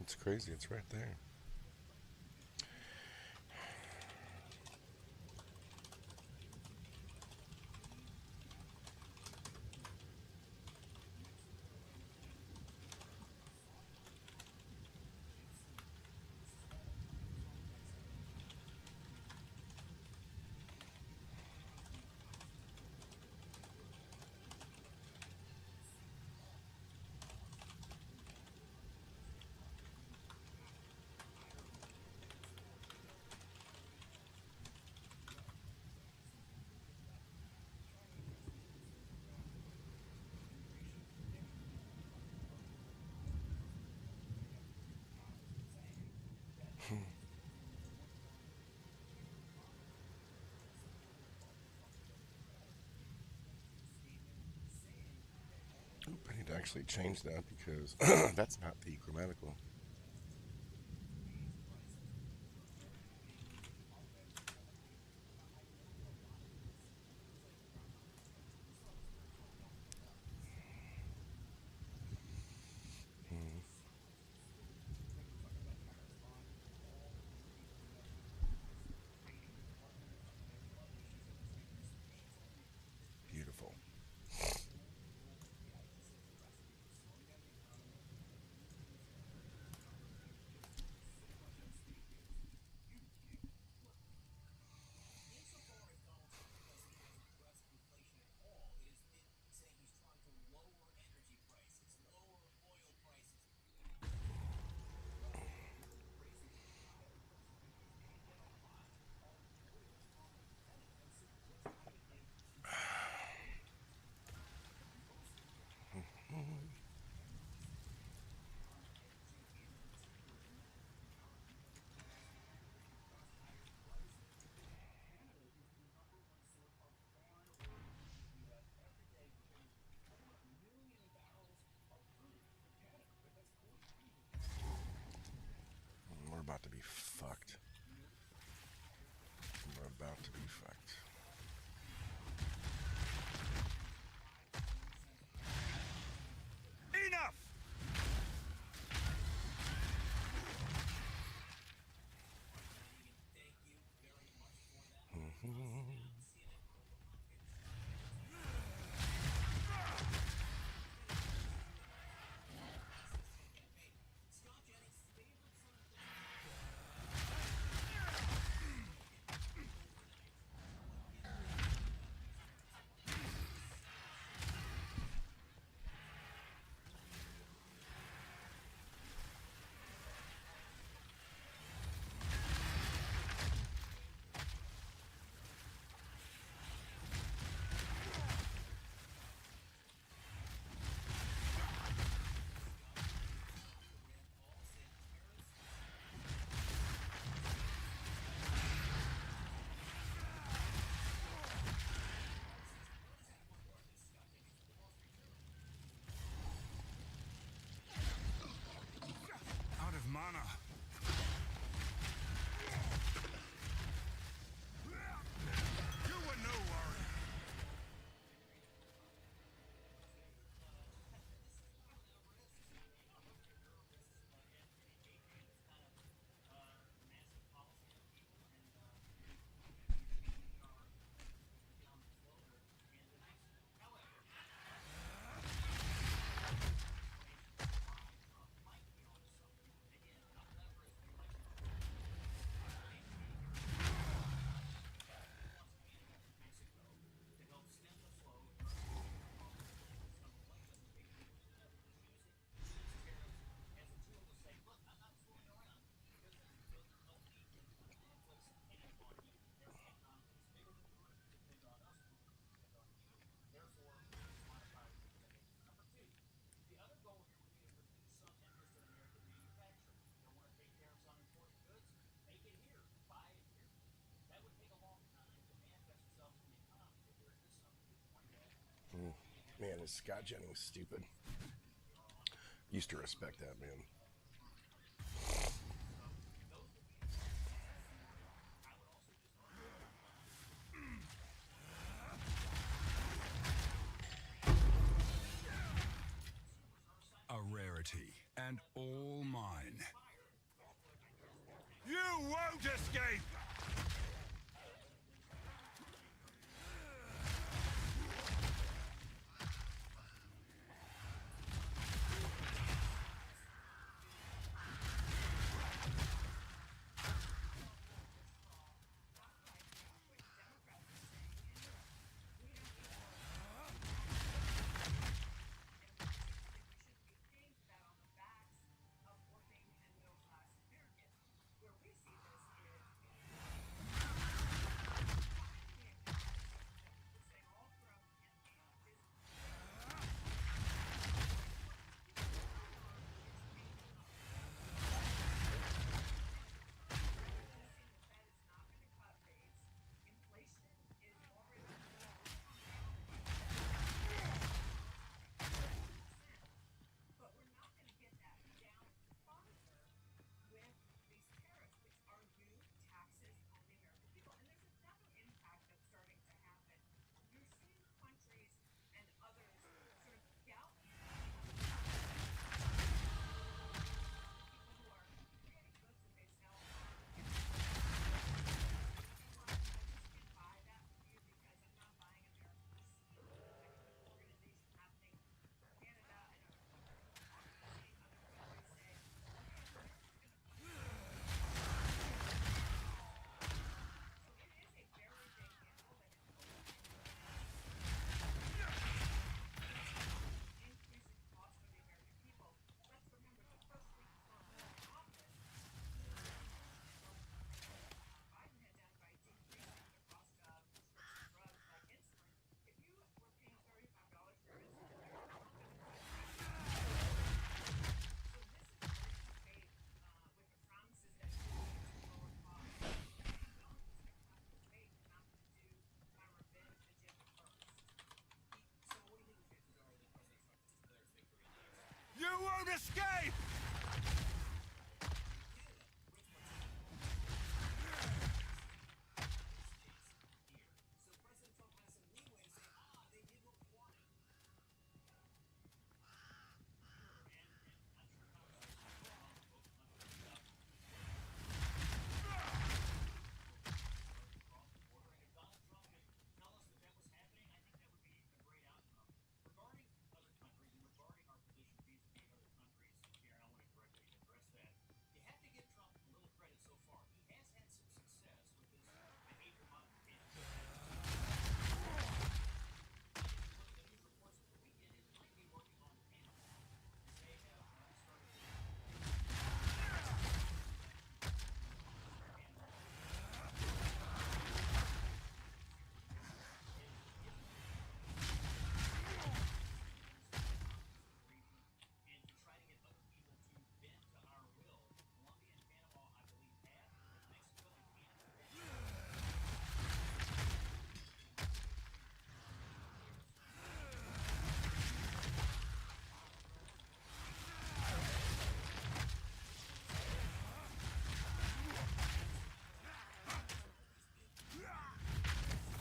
It's crazy. It's right there. Oop, I need to actually change that because that's not the grammatical. Hmm, beautiful. We're about to be fucked. We're about to be fucked. Enough! Out of mana. You were no worry. Man, is Scott Jennings stupid? Used to respect that man. A rarity, and all mine. won't escape!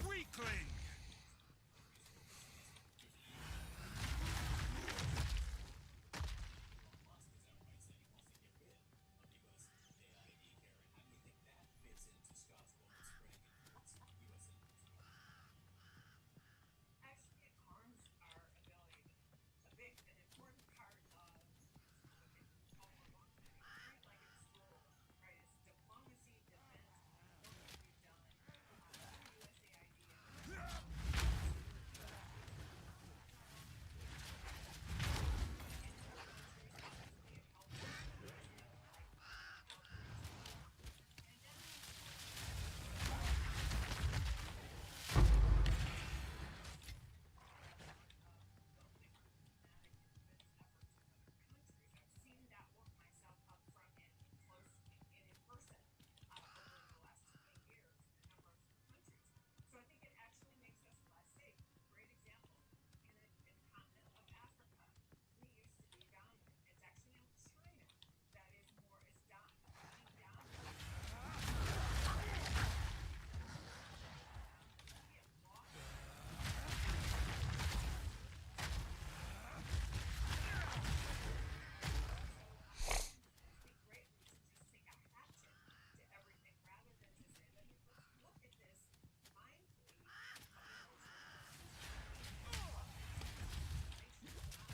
Weakling!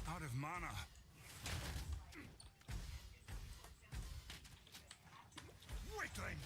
Out of mana. Weakling!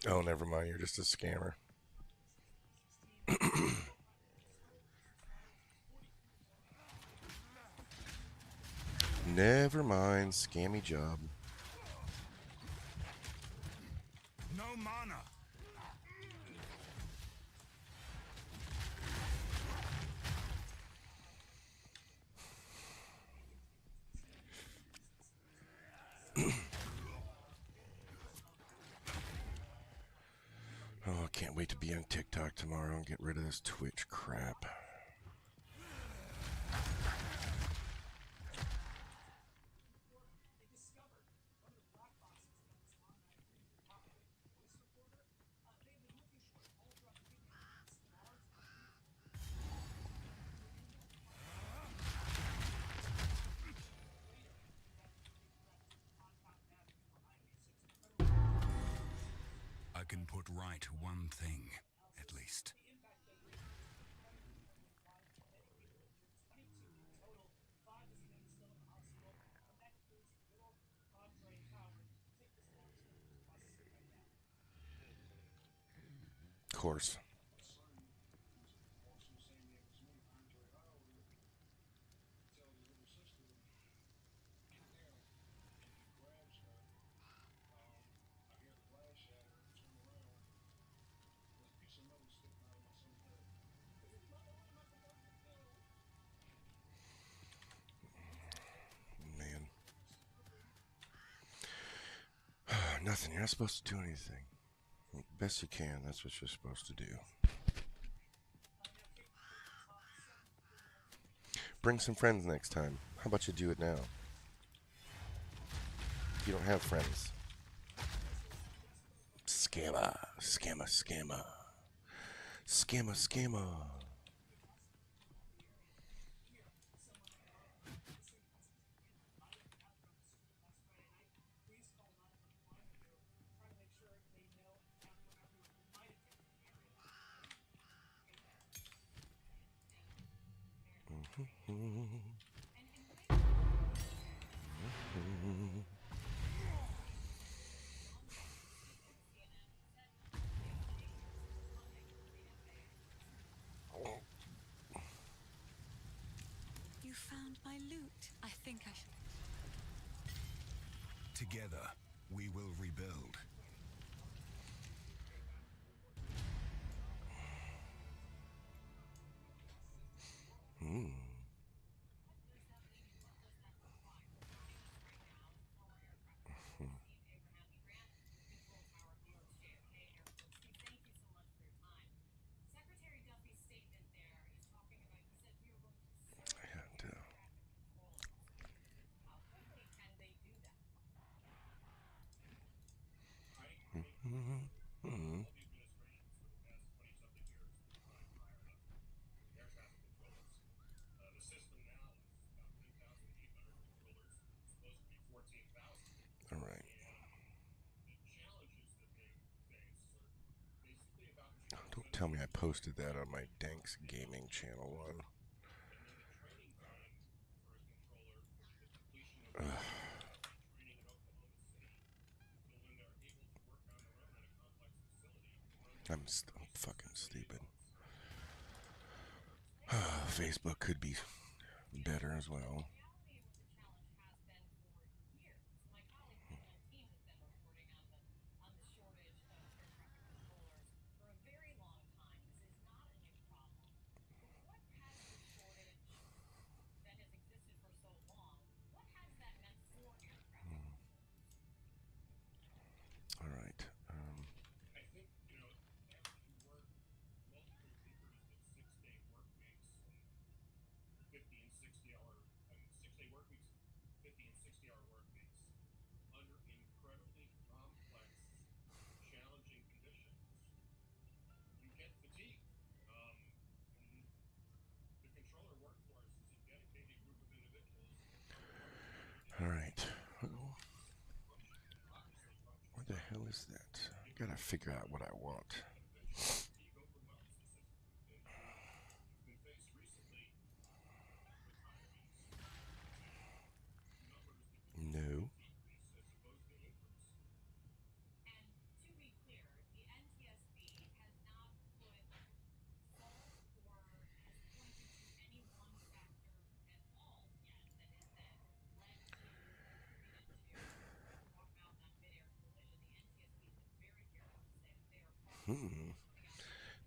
Oh, never mind. You're just a scammer. Never mind. Scammy job. No mana. Oh, I can't wait to be on TikTok tomorrow and get rid of this Twitch crap. I can put right one thing, at least. Of course. Man. Nothing. You're not supposed to do anything. Best you can. That's what you're supposed to do. Bring some friends next time. How about you do it now? You don't have friends. Scammer. Scammer. Scammer. Scammer. Scammer. You found my loot. I think I should. Together, we will rebuild. All right. Don't tell me I posted that on my Danks Gaming channel one. Ugh. I'm fucking stupid. Facebook could be better as well. All right. All right. What the hell is that? Gotta figure out what I want. No.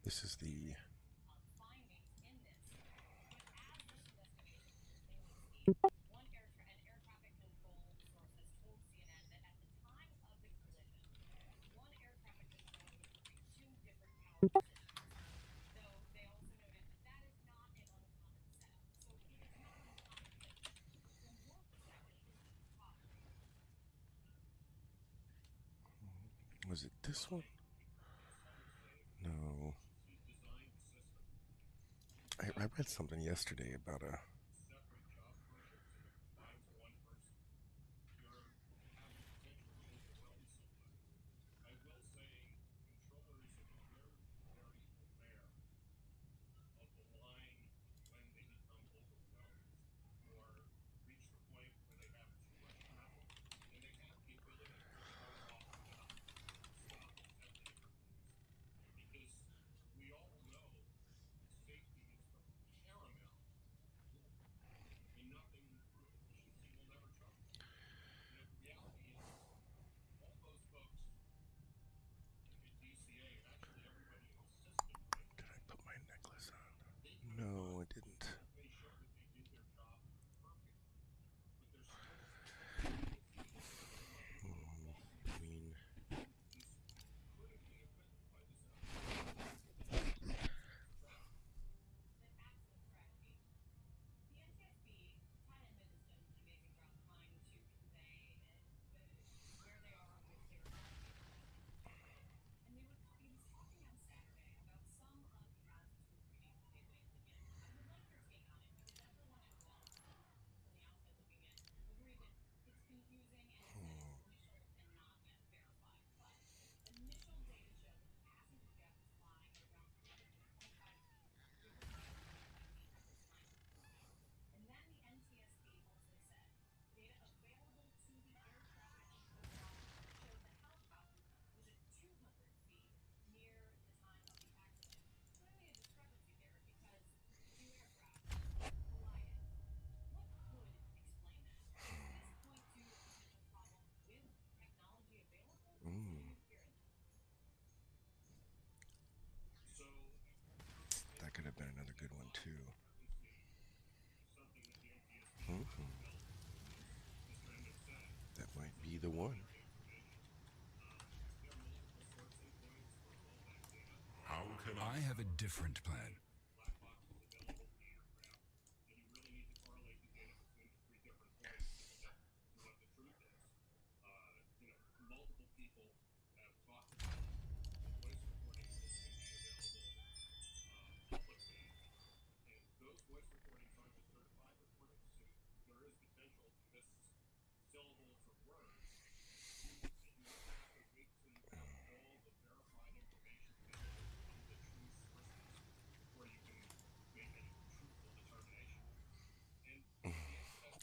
This is the. Was it this one? No. I read something yesterday about a. I have a different plan.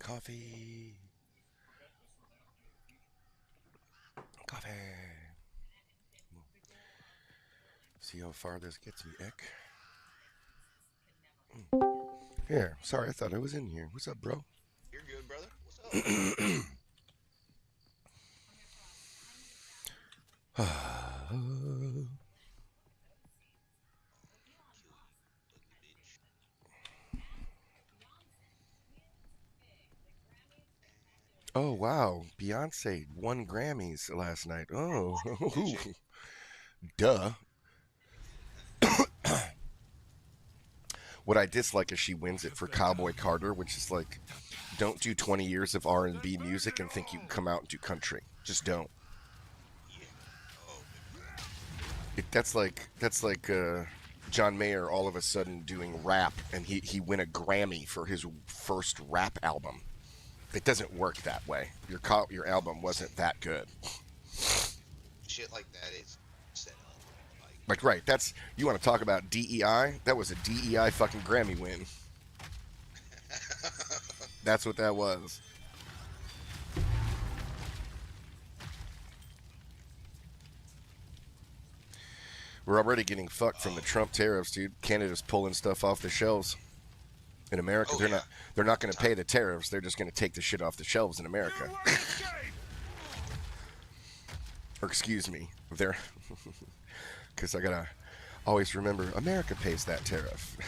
Coffee. Coffee. See how far this gets me, Eck. Here, sorry, I thought I was in here. What's up, bro? You're good, brother. What's up? Oh, wow. Beyonce won Grammys last night. Oh, duh. What I dislike is she wins it for Cowboy Carter, which is like, don't do 20 years of R&B music and think you can come out and do country. Just don't. Yeah. Oh, That's like John Mayer all of a sudden doing rap, and he win a Grammy for his first rap album. It doesn't work that way. Your album wasn't that good. shit like that is set up. Like, right, that's, you want to talk about DEI? That was a DEI fucking Grammy win. That's what that was. We're already getting fucked from the Trump tariffs, dude. Canada's pulling stuff off the shelves. In America, they're not going to pay the tariffs. They're just going to take the shit off the shelves in America. Or excuse me, they're because I gotta always remember America pays that tariff.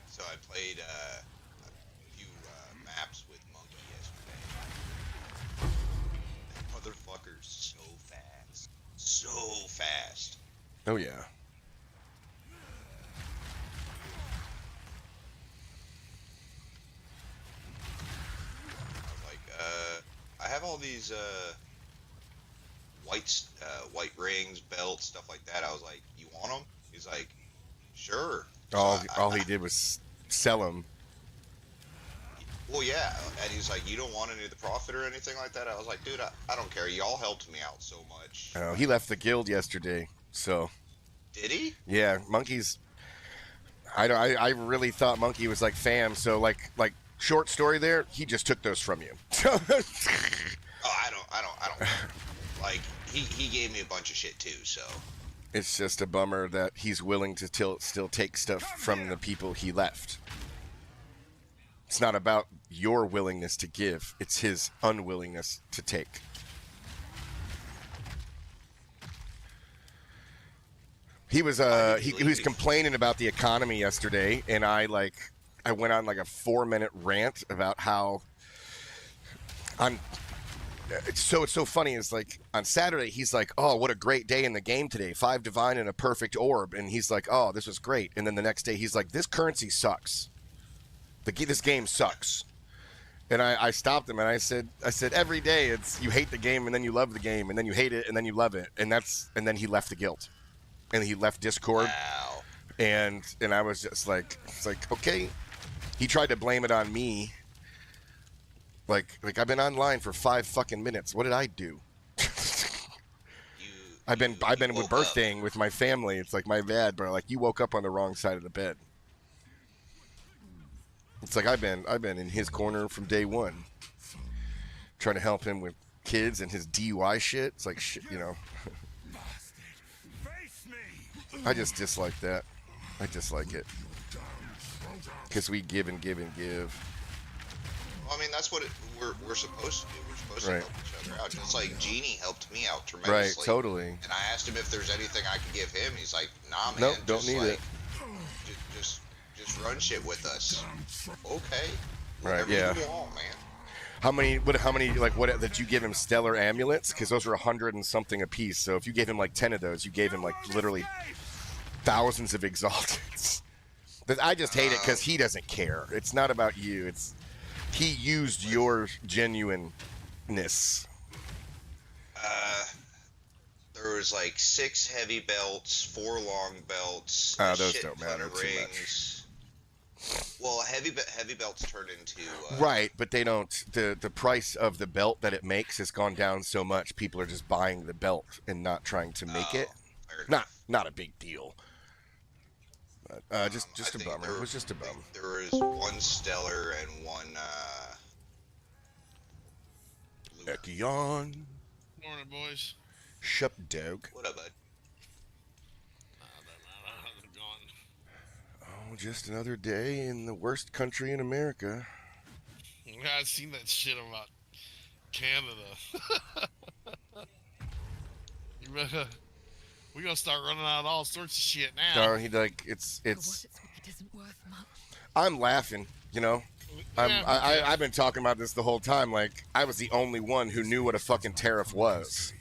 So I played a few maps with Monkey yesterday. That motherfucker's so fast. So fast. Oh yeah. I was like, I have all these white rings, belts, stuff like that. I was like, you want them? He's like, sure. So All he did was sell them. Well, yeah, and he's like, you don't want any of the profit or anything like that? I was like, dude, I don't care. Y'all helped me out so much. He left the guild yesterday, so. Did he? Yeah, Monkey's. I really thought Monkey was like fam. So like short story there. He just took those from you. Oh, I don't. Like he gave me a bunch of shit too. So. It's just a bummer that he's willing to still take stuff from the people he left. It's not about your willingness to give. It's his unwillingness to take. He was he was complaining about the economy yesterday, and I went on like a 4-minute rant about how it's so funny. It's like on Saturday he's like, oh, what a great day in the game today, 5 divine and a perfect orb, and he's like, oh, this was great. And then the next day he's like, this currency sucks. This game sucks. And I stopped him and I said every day it's you hate the game and then you love the game and then you hate it and then you love it, and then he left the guild and he left Discord. Wow. And I was just like, it's like, okay. He tried to blame it on me. Like I've been online for 5 fucking minutes. What did I do? I've been with birthdaying with my family. It's like my bad, bro. Like you woke up on the wrong side of the bed. It's like I've been in his corner from day one, trying to help him with kids and his DUI shit. It's like shit, you know. I just dislike that. I dislike it because we give and give and give. Well, I mean, that's what we're supposed to do. We're supposed to Right. help each other out. Just like Genie helped me out tremendously. Right, totally. And I asked him if there's anything I could give him. He's like, nah, man. Nope, don't just need it. Just run shit with us. Okay. Right, Whatever yeah. you want, man. How many? What did you give him? Stellar amulets? Because those are 100 and something a piece. So if you gave him like 10 of those, you gave him like literally thousands of exaltants. But I just hate it because he doesn't care. It's not about you. It's he used your genuineness. There was like 6 heavy belts, 4 long belts. Those shit don't ton matter of too much. rings. Well, heavy belts turn into Right, but they don't. The price of the belt that it makes has gone down so much. People are just buying the belt and not trying to make it. Not a big deal. But, just a bummer. It was just a bum. There was 1 stellar and 1 Ekion. Morning, boys. Shup dog. What up, bud? Oh, just another day in the worst country in America. I've seen that shit about Canada. We're gonna start running out all sorts of shit now. He like it's. For what it's worth, it isn't worth much. I'm laughing, you know. I've been talking about this the whole time. Like I was the only one who knew what a fucking tariff was.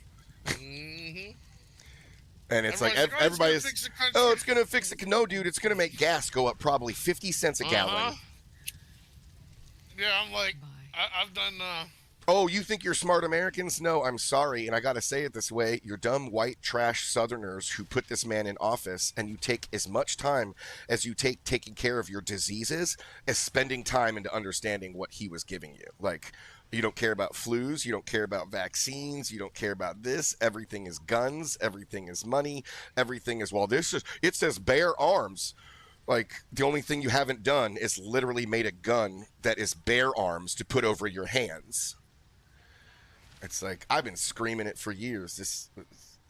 Mm-hmm. And it's everybody's it's gonna fix it. No, dude, it's gonna make gas go up probably 50 cents a gallon. Yeah, I'm like, I've done. Oh, you think you're smart Americans? No, I'm sorry, and I gotta say it this way: you're dumb white trash Southerners who put this man in office, and you take as much time as you take taking care of your diseases as spending time into understanding what he was giving you. Like, you don't care about flus, you don't care about vaccines, you don't care about this. Everything is guns, everything is money, everything is it says bear arms. Like, the only thing you haven't done is literally made a gun that is bear arms to put over your hands. It's like, I've been screaming it for years.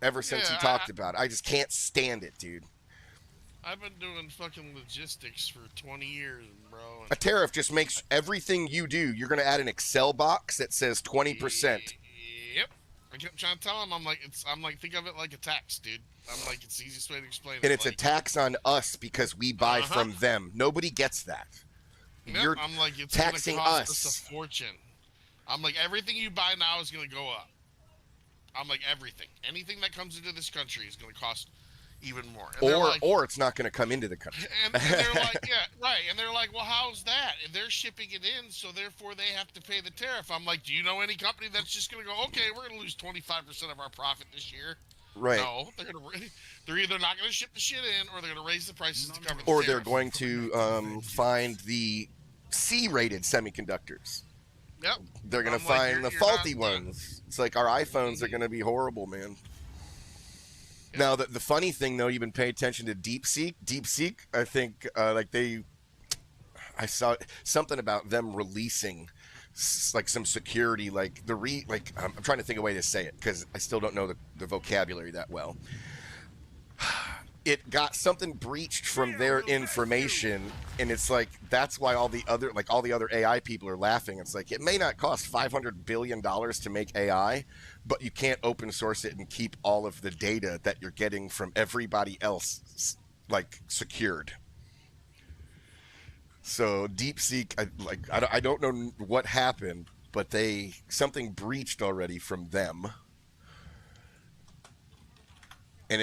Ever since he talked about it. I just can't stand it, dude. I've been doing fucking logistics for 20 years, bro. A tariff just makes everything you do. You're going to add an Excel box that says 20%. Yep. I kept trying to tell him, I'm like, think of it like a tax, dude. I'm like, it's the easiest way to explain it. And it's a tax on us because we buy from them. Nobody gets that. Yep. You're I'm like, it's taxing gonna cost us a fortune. I'm like, everything you buy now is going to go up. I'm like, everything. Anything that comes into this country is going to cost even more. And or it's not going to come into the country. And they're like, yeah, right. And they're like, well, how's that? And they're shipping it in, so therefore they have to pay the tariff. I'm like, do you know any company that's just going to go, okay, we're going to lose 25% of our profit this year? Right. No, they're either not going to ship the shit in, or they're going to raise the prices to cover the Or tariff. they're going to find the C-rated semiconductors. Yep. They're going to find the faulty ones. It's like our iPhones are going to be horrible, man. Yep. Now, the funny thing, though, you've been paying attention to DeepSeek. DeepSeek, I think, I saw something about them releasing like some security, like I'm trying to think of a way to say it because I still don't know the vocabulary that well. It got something breached from their information, and it's like that's why all the other AI people are laughing. It's like it may not cost $500 billion to make AI, but you can't open source it and keep all of the data that you're getting from everybody else like secured. So DeepSeek, I don't know what happened, but something breached already from them. And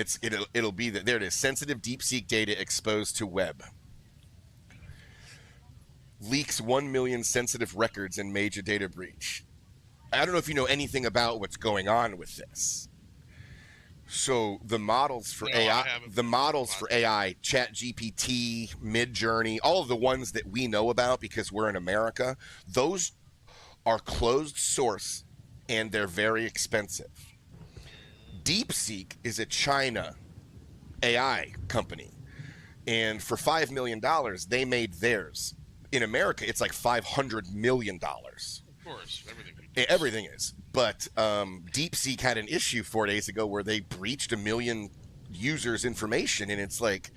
it'll be that there it is. Sensitive DeepSeek data exposed to web. Leaks 1 million sensitive records in major data breach. I don't know if you know anything about what's going on with this. So the models for AI, ChatGPT, Midjourney, all of the ones that we know about because we're in America, those are closed source and they're very expensive. DeepSeek is a China AI company, and for $5 million, they made theirs. In America, it's like $500 million. Of course, everything is. But DeepSeek had an issue 4 days ago where they breached 1 million users' information, and it's like,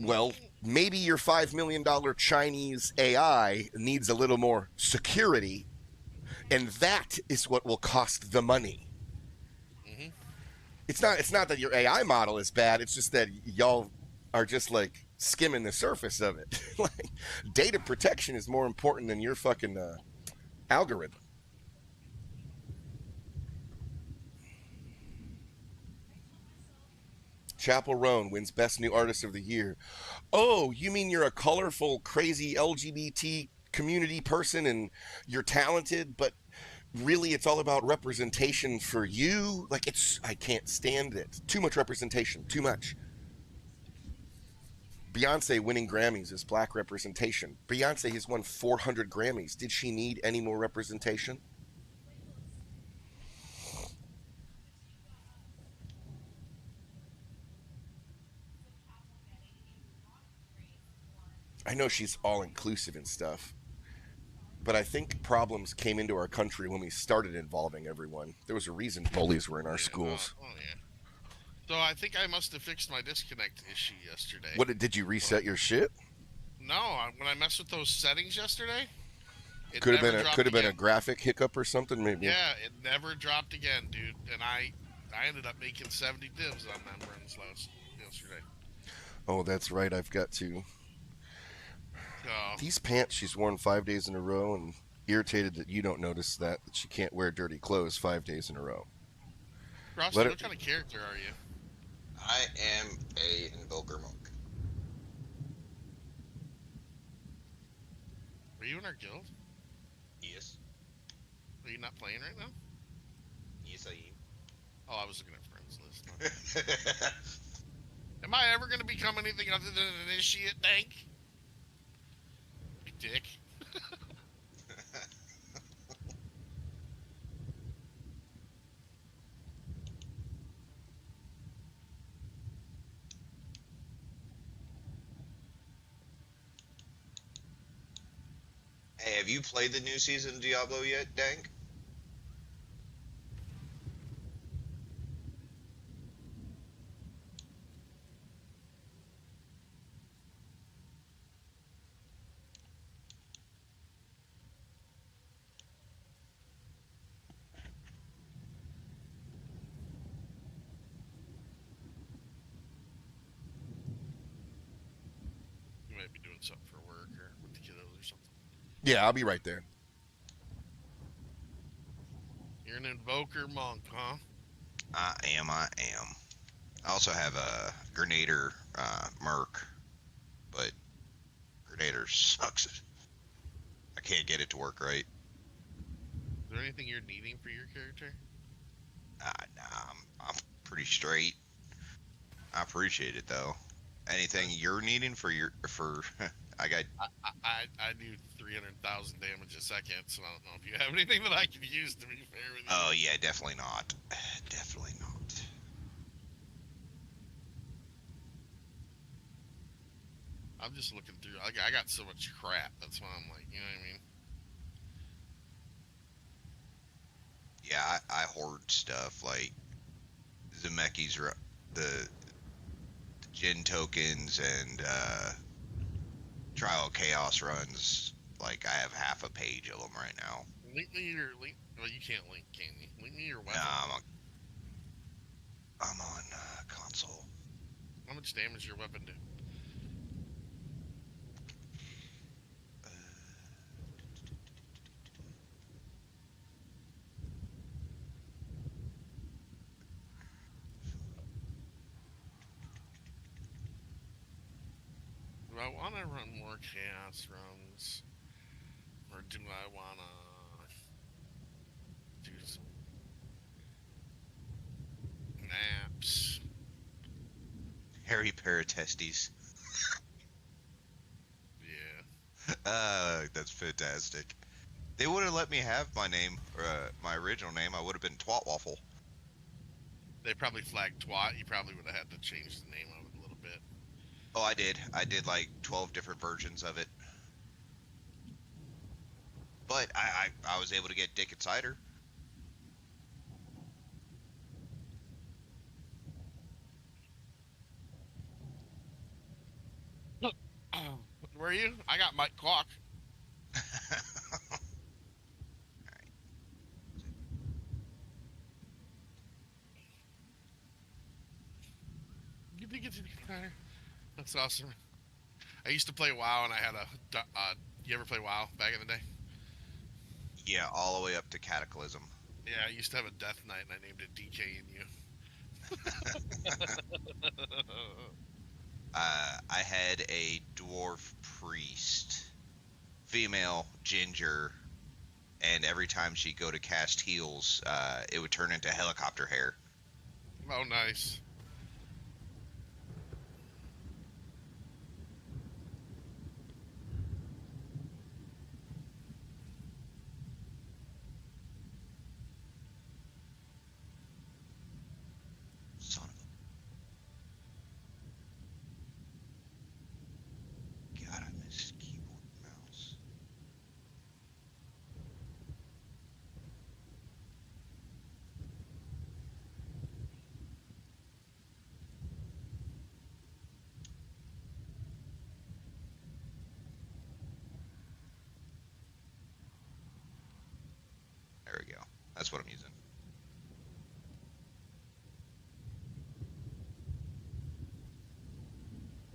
well, maybe your $5 million Chinese AI needs a little more security, and that is what will cost the money. It's not that your AI model is bad. It's just that y'all are just like skimming the surface of it. Like, data protection is more important than your fucking Algorithm. Chapel Roan wins Best New Artist of the Year. Oh, you mean you're a colorful, crazy LGBT community person and you're talented, but really it's all about representation for you? Like, I can't stand it. Too much representation, too much. Beyonce winning Grammys is black representation. Beyonce has won 400 Grammys. Did she need any more representation? I know she's all inclusive and stuff, but I think problems came into our country when we started involving everyone. There was a reason bullies were in our schools. Oh yeah. So I think I must have fixed my disconnect issue yesterday. What did you reset your shit? No, when I messed with those settings yesterday, it Could have never been dropped could have been again. a graphic hiccup or something maybe. Yeah, it never dropped again, dude. And I ended up making 70 divs on them runs yesterday. Oh, that's right. I've got to. So These pants she's worn 5 days in a row, and irritated that you don't notice that she can't wear dirty clothes 5 days in a row. Frosty, Let what it- kind of character are you? I am a Invoker Monk. Are you in our guild? Yes. Are you not playing right now? Yes, I Oh, I was looking at friends list. am. Am I ever going to become anything other than an initiate, Dank? Big dick. Hey, have you played the new season of Diablo yet, Dank? You might be doing something for work or with the kiddos or something. Yeah, I'll be right there. You're an invoker monk, huh? I am. I also have a Grenader Merc, but Grenader sucks. I can't get it to work right. Is there anything you're needing for your character? Nah, I'm pretty straight. I appreciate it though. Anything you're needing for I got. I do 300,000 damage a second, so I don't know if you have anything that I can use to be fair with you. Oh yeah, definitely not. Definitely not. I'm just looking through. I got so much crap. That's why I'm like, you know what I mean? Yeah, I hoard stuff like Zemeckis, the Gin tokens and Trial Chaos runs. Like I have half a page of them right now. Link me your link. Well, you can't link, can you? Link me your weapon. Nah, I'm on console. How much damage your weapon do? Do I want to run more chaos runs, or do I want to do some naps? Harry Paratestes. Yeah. That's fantastic. They would have let me have my name, my original name. I would have been Twatwaffle. They probably flagged twat. You probably would have had to change the name of it a little bit. Oh, I did. I did like 12 different versions of it. But I was able to get Dick and Cider. Where are you? I got Mike Clock. You did get to the fire. That's awesome. I used to play WoW, and I had a. You ever play WoW back in the day? Yeah, all the way up to Cataclysm. Yeah, I used to have a Death Knight, and I named it DKNU. I had a dwarf priest, female, ginger, and every time she'd go to cast heals, it would turn into helicopter hair. Oh, nice. Son of a... God, I miss keyboard and mouse. There we go. That's what I'm using.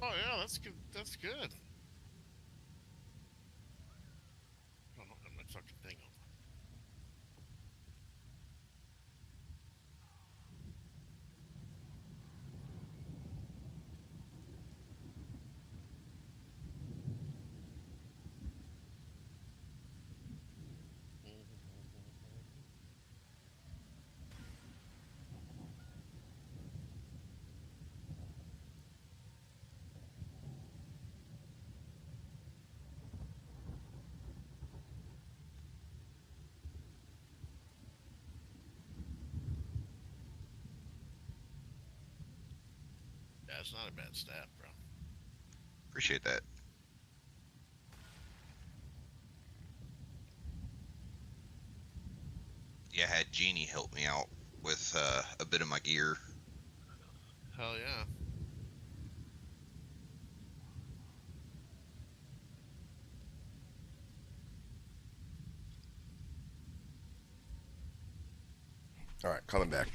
Oh, yeah, that's good. That's good. Oh, no, my fucking thing open. Yeah, it's not a bad stat, bro. Appreciate that. Yeah, I had Jeannie help me out with a bit of my gear. Hell yeah. All right, coming back.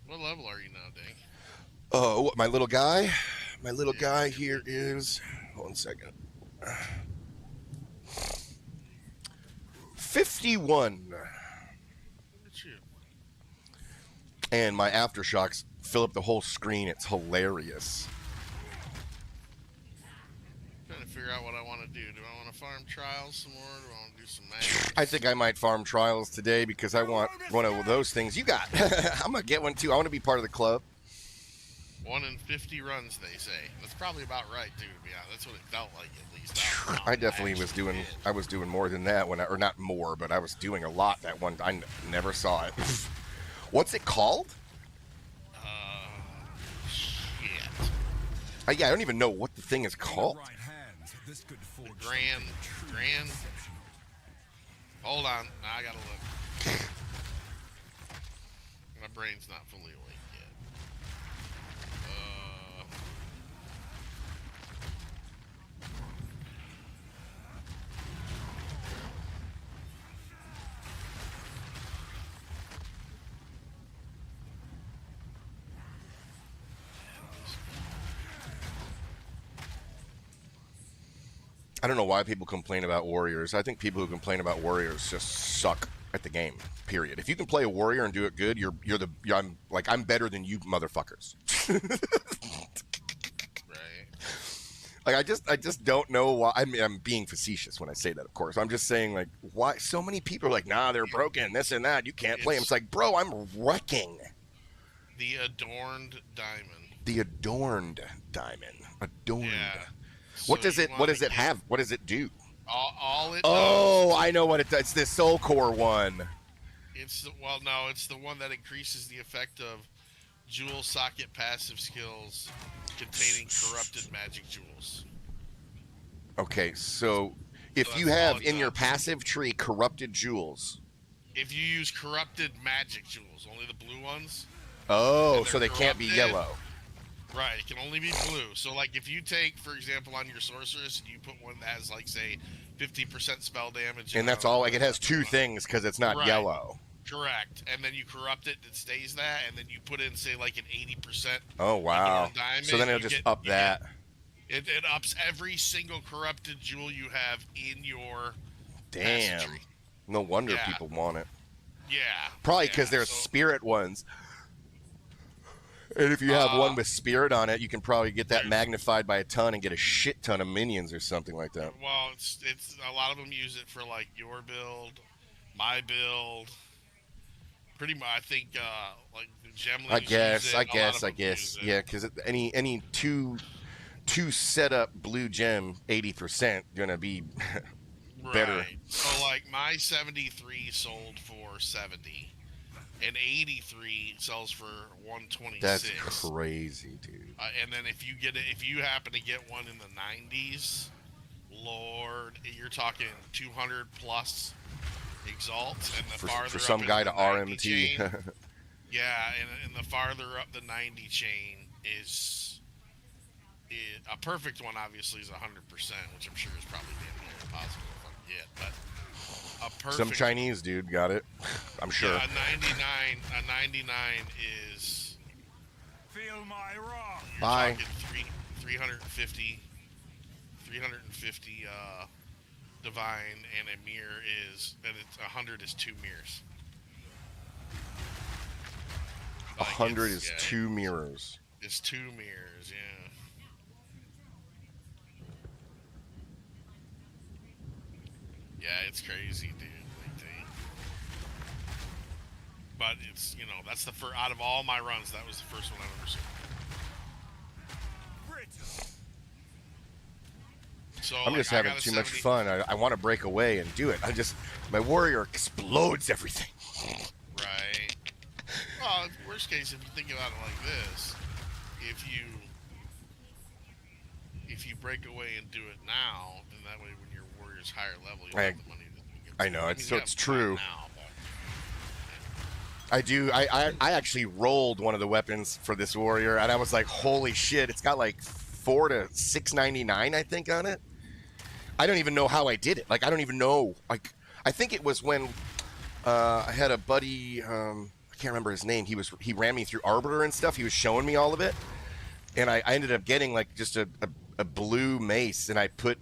What level are you now, Dink? Oh, my little guy? My little Yeah. guy here is... Hold on a second. 51. Look at you. And my aftershocks fill up the whole screen. It's hilarious. Trying to figure out what I want to do. Do I want to farm trials some more? Do I want to do some magic? I think I might farm trials today because I want one of those things you got. I'm going to get one too. I want to be part of the club. 1 in 50 runs, they say. That's probably about right, too, to be honest. That's what it felt like, at least. I definitely was doing. I was doing more than that when, or not more, but I was doing a lot that one. I never saw it. What's it called? Shit. Yeah, I don't even know what the thing is called. The Grand. Hold on. I gotta look. My brain's not fully awake yet. I don't know why people complain about warriors. I think people who complain about warriors just suck at the game. Period. If you can play a warrior and do it good, I'm better than you motherfuckers. Right. Like I just don't know why. I mean, I'm being facetious when I say that, of course. I'm just saying, like, why so many people are like, nah, they're broken, this and that. You can't play them. It's like, bro, I'm wrecking. The Adorned Diamond. The Adorned Diamond. Adorned. Yeah. What So does you it? What wanna does it get- have? What does it do? All it Oh, does, I know what it does. It's this Soul Core one. it's the one that increases the effect of jewel socket passive skills containing corrupted magic jewels. Okay, so if So you that's all have it in your does. passive tree corrupted jewels. If you use corrupted magic jewels, only the blue ones. Oh, And so they they're can't be corrupted. yellow. Right, it can only be blue. So, like, if you take, for example, on your sorceress, and you put one that has, like, say, 50% spell damage, And that's all. Like it has two things because it's not Right. yellow. Correct, and then you corrupt it, it stays that, and then you put in, say, like an 80%. Oh wow. Adorned Diamond, So then it'll you just get- up you that. It ups every single corrupted jewel you have in your Damn. Passageway. No wonder Yeah. people want it. Yeah. Probably because yeah, they're so, spirit ones. And if you have one with spirit on it, you can probably get that magnified by a ton and get a shit ton of minions or something like that. Well, it's a lot of them use it for like your build, my build. Pretty much, I think like the Gemlings use it. A lot of them use it. Yeah, because any two setup blue gem 80% gonna be better. Right. So like my 73 sold for 70, and 83 sells for 126. That's crazy, dude. And then if you happen to get one in the 90s, Lord, you're talking 200 plus exalts, and the farther For some up guy in to the 90 RMT. chain, yeah, and the farther up the 90 chain is a perfect one. Obviously, is 100%, which I'm sure is probably damn near impossible if I can get. But a perfect Some Chinese dude got it. I'm sure. yeah, a 99 is Feel my wrath. Bye. talking 350 divine, and a mirror is, and it's 100 is 2 mirrors. 100 is 2 mirrors. It's 2 mirrors, yeah. Yeah, it's crazy, dude. But it's, that's the first, out of all my runs, that was the first one I've ever seen. So I'm just having too much fun. I want to break away and do it. My warrior explodes everything. Right. Well, worst case, if you think about it like this, if you break away and do it now, then that way when your warrior's higher level, you have the money to get. I know, it's true. Now, but, I do. I actually rolled one of the weapons for this warrior, and I was like, holy shit! It's got like 4 to 699, I think, on it. I don't even know how I did it. Like, I don't even know. Like, I think it was when I had a buddy. I can't remember his name. He ran me through Arbiter and stuff. He was showing me all of it, and I ended up getting like just a blue mace, and I put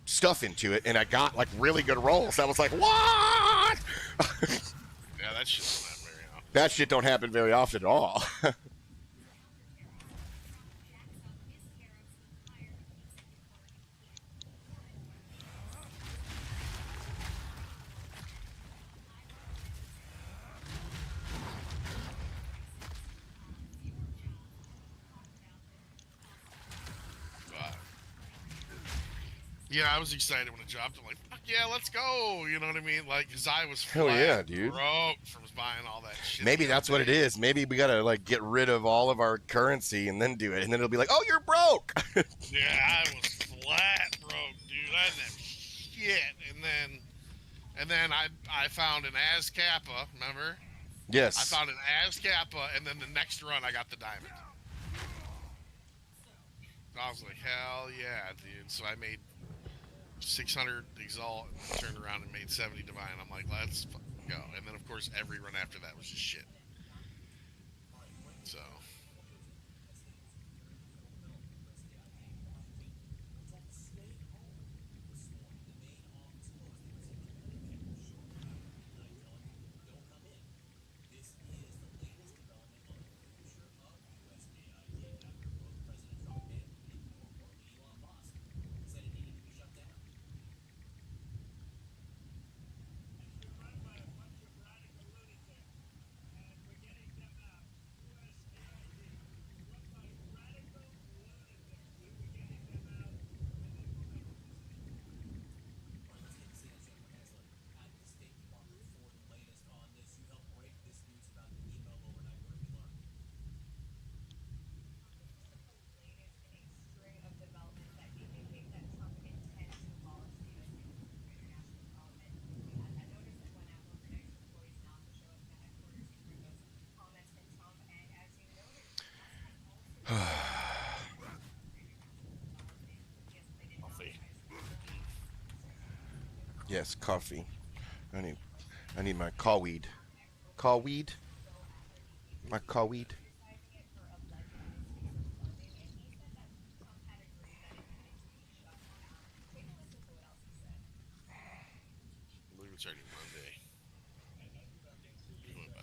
stuff into it, and I got like really good rolls. I was like, what? yeah, that shit's not very often. That shit don't happen very often at all. Yeah, I was excited when it dropped. I'm like, fuck yeah, let's go. You know what I mean? Like, because I was Hell yeah, dude. broke from buying all that shit. Maybe that's what it is. Maybe we gotta like get rid of all of our currency and then do it, and then it'll be like, oh, you're broke. Yeah, I was flat broke, dude. I didn't have shit. And then I found an Azcappa, remember? Yes. I found an Azcappa, and then the next run I got the diamond. I was like, hell yeah, dude. So I made 600 exalt and turned around and made 70 divine. I'm like, let's fucking go. And then of course every run after that was just shit. So Yes, coffee. I need my call weed. Call weed? My call weed?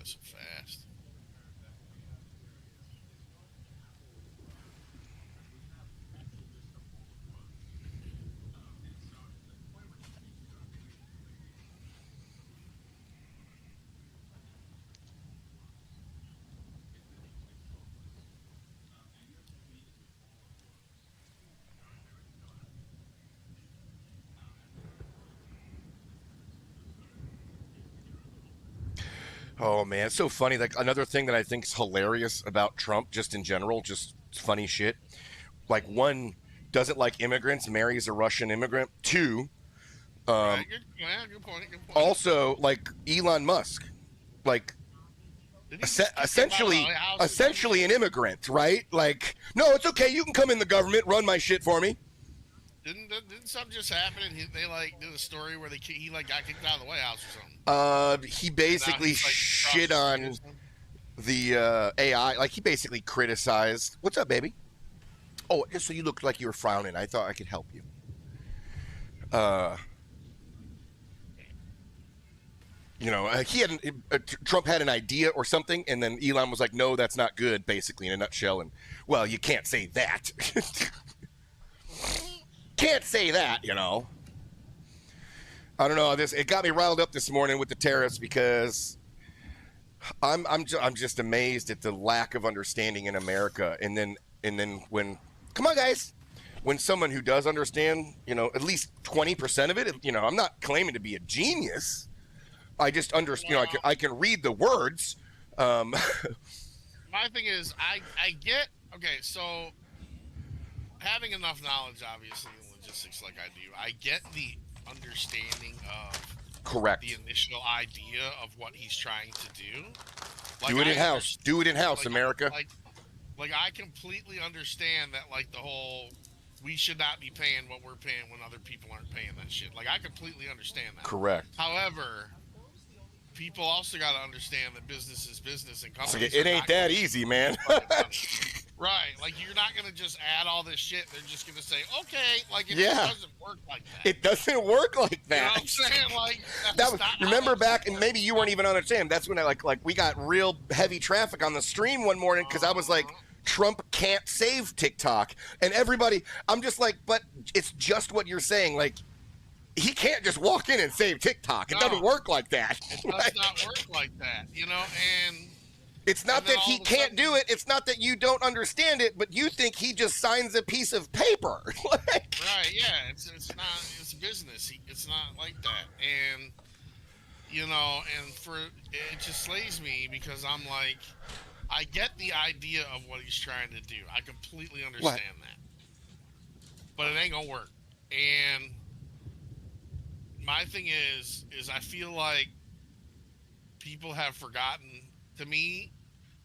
so fast. Oh man, it's so funny. Like another thing that I think is hilarious about Trump, just in general, just funny shit. Like one, doesn't like immigrants, marries a Russian immigrant. Two, Right, good point. Good point. also like Elon Musk, like Did he just kick him out of essentially the house? essentially an immigrant, right? Like, no, it's okay. You can come in the government, run my shit for me. Didn't something just happen and they like did a story where he like got kicked out of the White House or something? He Now basically he's, like, shit across the on street or something? the AI. Like he basically criticized. What's up, baby? Oh, so you looked like you were frowning. I thought I could help you. He had Trump had an idea or something, and then Elon was like, "No, that's not good." Basically, in a nutshell, and well, you can't say that. Can't say that, I don't know. It got me riled up this morning with the tariffs because I'm just amazed at the lack of understanding in America. And then when come on guys, when someone who does understand, at least 20% of it, I'm not claiming to be a genius. I just understand. I can read the words. My thing is, I get okay. So having enough knowledge, obviously, in logistics like I do, I get the understanding of Correct. the initial idea of what he's trying to do. Do it in house. Do it in house, America. Like I completely understand that, like the whole we should not be paying what we're paying when other people aren't paying that shit. Like I completely understand that. Correct. However, people also got to understand that business is business and So companies. it ain't that easy, man. Right, like you're not gonna just add all this shit. They're just gonna say, okay, like it doesn't work like that. It doesn't work like You know that. what I'm saying? Like That was, remember back, and maybe you weren't even on it, Sam. That's when I like we got real heavy traffic on the stream one morning because I was like, Trump can't save TikTok, and everybody. I'm just like, but it's just what you're saying. Like, he can't just walk in and save TikTok. It doesn't work like that. It does not work like that, and. It's not that he can't do it. It's not that you don't understand it, but you think he just signs a piece of paper. Right? Yeah. It's not. It's business. It's not like that. And it just slays me because I'm like, I get the idea of what he's trying to do. I completely understand that, but it ain't gonna work. And my thing is I feel like people have forgotten. To me,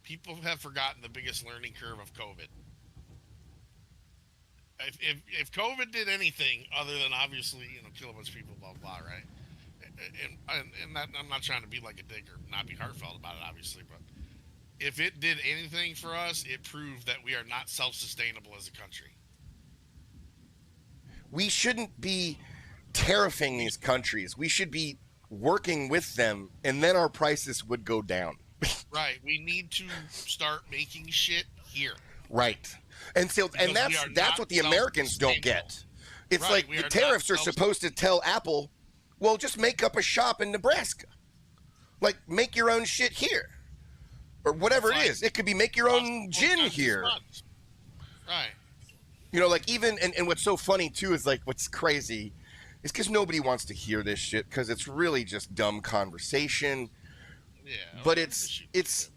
people have forgotten the biggest learning curve of COVID. If COVID did anything other than obviously kill a bunch of people, blah blah, right? And that, I'm not trying to be like a dick or not be heartfelt about it, obviously, but if it did anything for us, it proved that we are not self-sustainable as a country. We shouldn't be tariffing these countries. We should be working with them, and then our prices would go down. Right. We need to start making shit here. Right. And so, and that's what the Americans don't get. It's like the tariffs are supposed to tell Apple, well, just make up a shop in Nebraska. Like, make your own shit here. Or whatever it is. It could be make your own gin here. Right. Like even, and what's so funny too is like, what's crazy is because nobody wants to hear this shit because it's really just dumb conversation. Yeah. But it's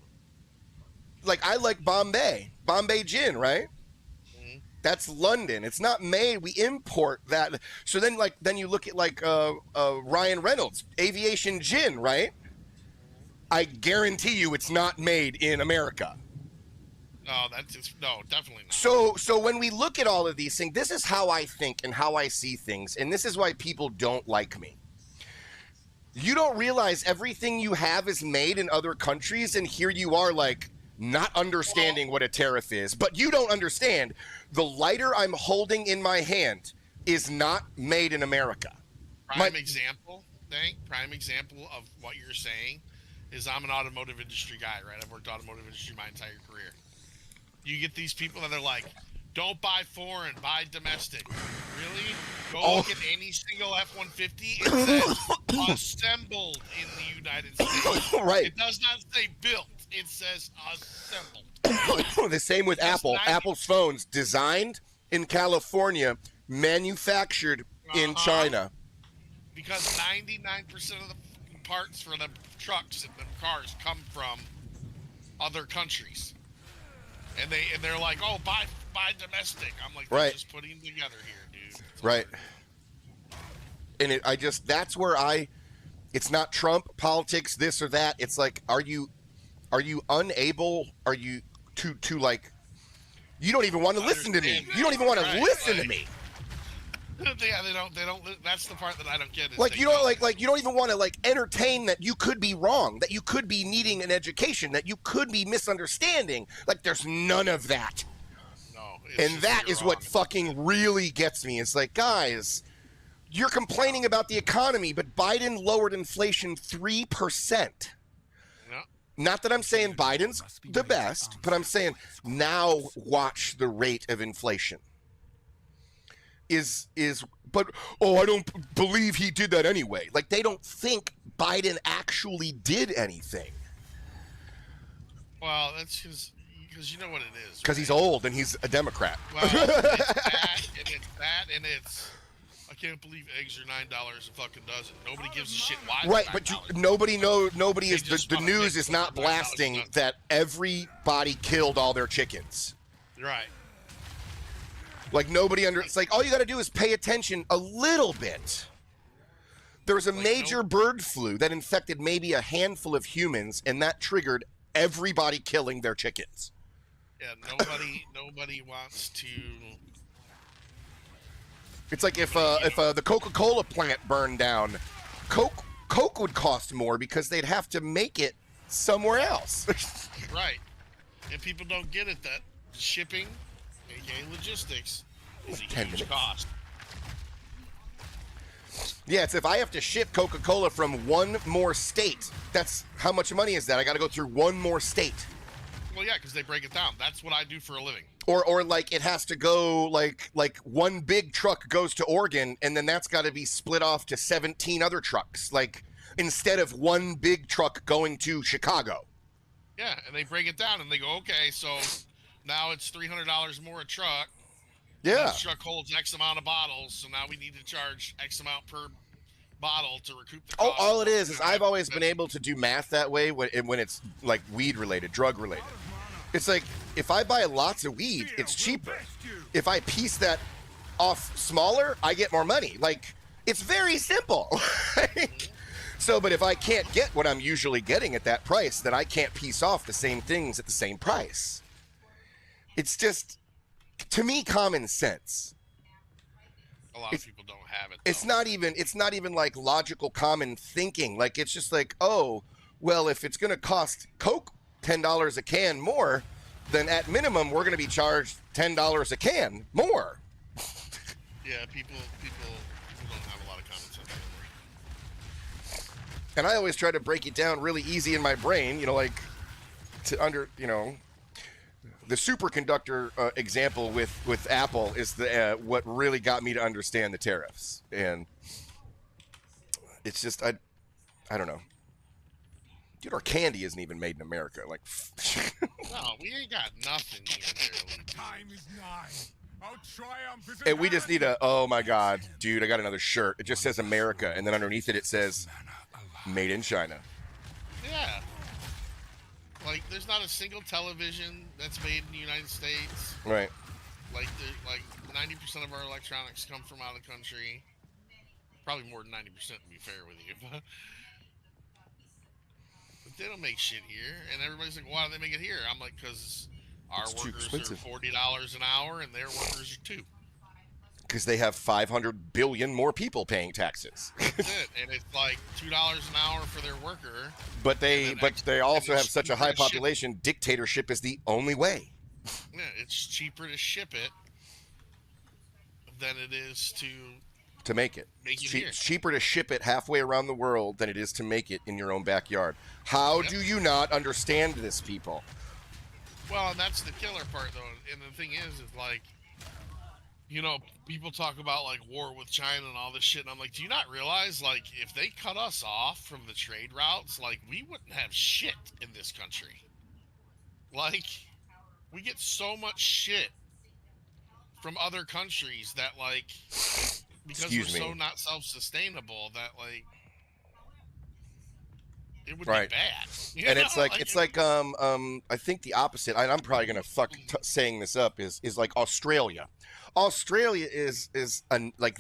like, I like Bombay gin, right? Mm-hmm. That's London. It's not made. We import that. So then you look at Ryan Reynolds, aviation gin, right? I guarantee you it's not made in America. No, definitely not. So when we look at all of these things, this is how I think and how I see things, and this is why people don't like me. You don't realize everything you have is made in other countries, and here you are like not understanding what a tariff is. But you don't understand. The lighter I'm holding in my hand is not made in America. Prime example of what you're saying is I'm an automotive industry guy, right? I've worked automotive industry my entire career. You get these people that are like, don't buy foreign, buy domestic. Really? Go look at any single F-150. It says assembled in the United States. Right. It does not say built. It says assembled. The same with Apple. 90 Apple's phones designed in California, manufactured in China. Because 99% of the parts for the trucks and the cars come from other countries. And they're like, oh, buy domestic. I'm like, they're Right. just putting them together here, dude. It's Right. And that's where it's not Trump politics, this or that. It's like, are you unable, to like, you don't even want to listen to me. You don't even want to listen to me. Yeah, they don't. That's the part that I don't get. Is Like, they you don't like you don't even want to like entertain that you could be wrong, that you could be needing an education, that you could be misunderstanding. Like, there's none of that. No. And that is what fucking really gets me. It's like, guys, you're complaining about the economy, but Biden lowered inflation 3%. No. Not that I'm saying Biden's the best, but I'm saying now watch the rate of inflation. But I don't believe he did that anyway. Like, they don't think Biden actually did anything. Well, that's because you know what it is. Because he's old and he's a Democrat. Well, it's that, and it's I can't believe eggs are $9 a fucking dozen. Nobody gives a shit why. Right, but nobody is just the wanna news make is not $9 blasting a dozen. that everybody killed all their chickens. Right. Like, it's like, all you got to do is pay attention a little bit. There was a major bird flu that infected maybe a handful of humans, and that triggered everybody killing their chickens. Yeah, nobody wants to. It's like if the Coca-Cola plant burned down, Coke would cost more because they'd have to make it somewhere else. Right. And people don't get it that shipping, aka logistics, is a 10 huge minutes. cost. Yeah, it's if I have to ship Coca-Cola from one more state, that's how much money is that? I got to go through one more state. Well, yeah, because they break it down. That's what I do for a living. Or like it has to go like one big truck goes to Oregon and then that's got to be split off to 17 other trucks. Like, instead of one big truck going to Chicago. Yeah, and they break it down and they go, okay, so now it's $300 more a truck. Yeah. This truck holds X amount of bottles, so now we need to charge X amount per bottle to recoup the cost. All it is I've always been able to do math that way when it's like weed related, drug related. It's like, if I buy lots of weed, it's cheaper. If I piece that off smaller, I get more money. Like, it's very simple. So, but if I can't get what I'm usually getting at that price, then I can't piece off the same things at the same price. It's just, to me, common sense. A lot of people don't have it. It's though. not even like logical common thinking. Like, it's just like, oh, well, if it's going to cost Coke $10 a can more, then at minimum we're going to be charged $10 a can more. Yeah, people don't have a lot of common sense anymore. And I always try to break it down really easy in my brain, like the superconductor example with Apple is the what really got me to understand the tariffs. And it's just I don't know. Dude, our candy isn't even made in America. Like, No, we ain't got nothing here, barely. Time is nigh. Our triumph is and we just need oh my God, dude, I got another shirt. It just says America, and then underneath it says made in China. Yeah. Like, there's not a single television that's made in the United States. Right. Like 90% of our electronics come from out of the country. Probably more than 90%, to be fair with you. But they don't make shit here. And everybody's like, why do they make it here? I'm like, because our It's too workers expensive. are $40 an hour and their workers are $2. Because they have 500 billion more people paying taxes. That's it. And it's like $2 an hour for their worker. But they also have such a high cheaper to ship. population. Dictatorship is the only way. Yeah, it's cheaper to ship it than it is to to make it. Make it It's here. cheaper to ship it halfway around the world than it is to make it in your own backyard. How Yep. do you not understand this, people? Well, and that's the killer part, though. And the thing is like, you know, people talk about like war with China and all this shit, and I'm like, do you not realize, like, if they cut us off from the trade routes, like, we wouldn't have shit in this country. Like, we get so much shit from other countries that, like, because Excuse we're so me. not self-sustainable, that, like, it would Right. be bad. You And know? it's like I think the opposite. I'm probably gonna fuck saying this up. Is like Australia. Australia is like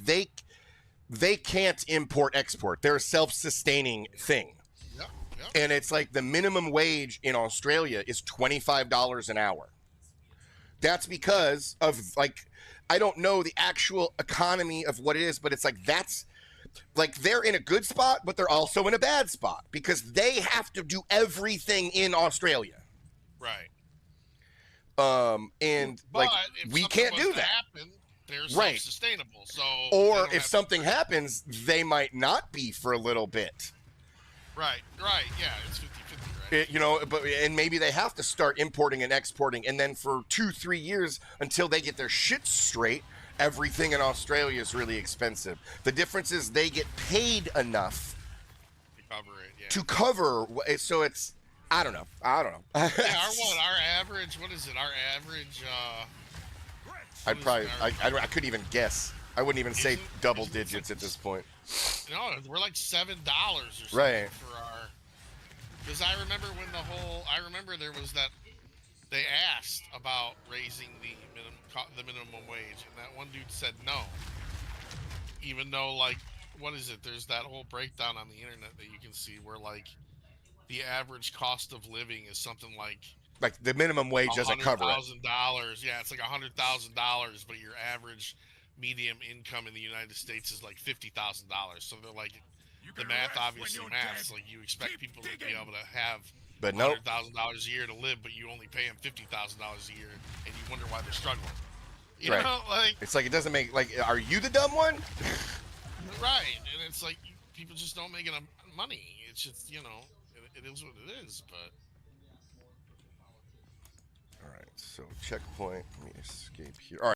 they can't import export. They're a self-sustaining thing. Yep, yep. And it's like the minimum wage in Australia is $25 an hour. That's because of, like, I don't know the actual economy of what it is, but it's like that's like they're in a good spot, but they're also in a bad spot because they have to do everything in Australia. Right. And But like if we something can't was do to that. happen, they're Right. self-sustainable. So Or they don't if have to- something happens, they might not be for a little bit. Right, yeah, it's 50-50, right? You know, but and maybe they have to start importing and exporting, and then for 2-3 years until they get their shit straight, everything in Australia is really expensive. The difference is they get paid enough To cover it, yeah. to cover. So it's I don't know. Yeah, our average, what is it? Our average, I'd probably I couldn't even guess. I wouldn't even say Isn't- double isn't it digits like- at this point. no, we're like $7 or something Right. for our. Because I remember there was that they asked about raising the minimum wage, and that one dude said no. Even though, like, what is it? There's that whole breakdown on the internet that you can see where, like, the average cost of living is something like Like the minimum wage doesn't cover it. $100,000. Yeah, it's like $100,000, but your average medium income in the United States is like $50,000. So they're like, You the can math rest obviously when you're maths. dead. Like, you expect Keep people to be digging. able to have But nope. $100,000 a year to live, but you only pay them $50,000 a year, and you wonder why they're struggling. You Right. know, like, It's like it doesn't make like. Are you the dumb one? right? And it's like people just don't make enough money. It's just, you know, it is what it is. But All right. So checkpoint. Let me escape here. All right.